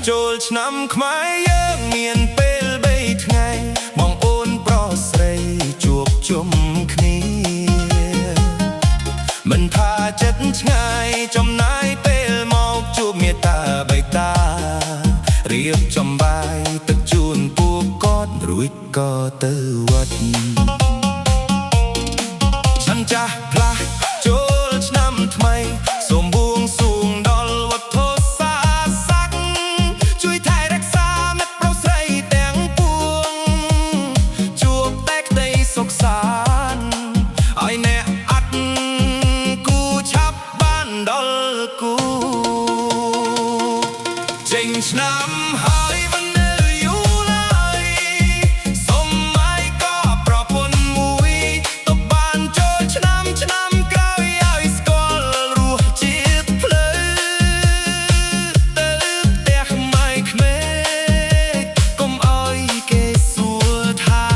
ចូលឆ្នាំខ្មែរយើងមានពេល3ថ្ងៃបងអូនប្រុសស្រីជួបជុំគ្នាមិនថាចិត្តឆ្ងាយចំណាយពេលមកជួបមេត្តាបៃតារៀបចំបាយទឹកជូនពួកគាត់រួចក៏ទៅវត្តฉันចាស់ផ្លាស់ចូលឆ្នាំថ្មីសូមបួងសួងដល់វត្ថុសាស័ក្តិជួយថែរក្សាមិត្តប្រុសស្រីទាំងពួងជួបតែក្តីសុខសាន្តឲ្យអ្នកអត់គូឆាប់បានដល់គូចេញឆ្នាំហើយមិននៅយូរឡើយសុំឲ្យក៏ប្រពន្ធមួយទៅបានចូលឆ្នាំក្រោយឲ្យស្គាល់រសជាតិភ្លើទៅផ្ទះម៉ៃក្មេកកុំឲ្យគេសួរថា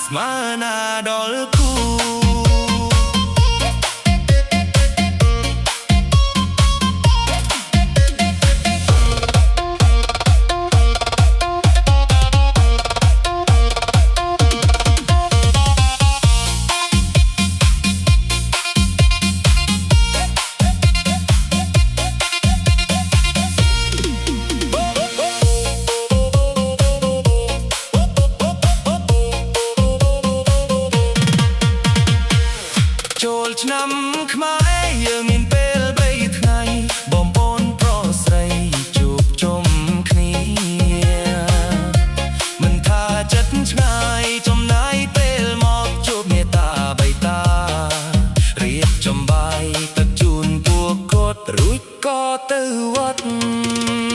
ស្មើណាដល់គូចូលឆ្នាំខ្មែរយើងមានពេល3ថ្ងៃបងប្អូនប្រុសស្រីជួបជុំគ្នាមិនថាចិត្តឆ្ងាយចំណាយពេលមកជួបមេត្តាបៃតារៀបចំបាយទឹកជូនពួកគាត់រួចក៏ទៅវត្ត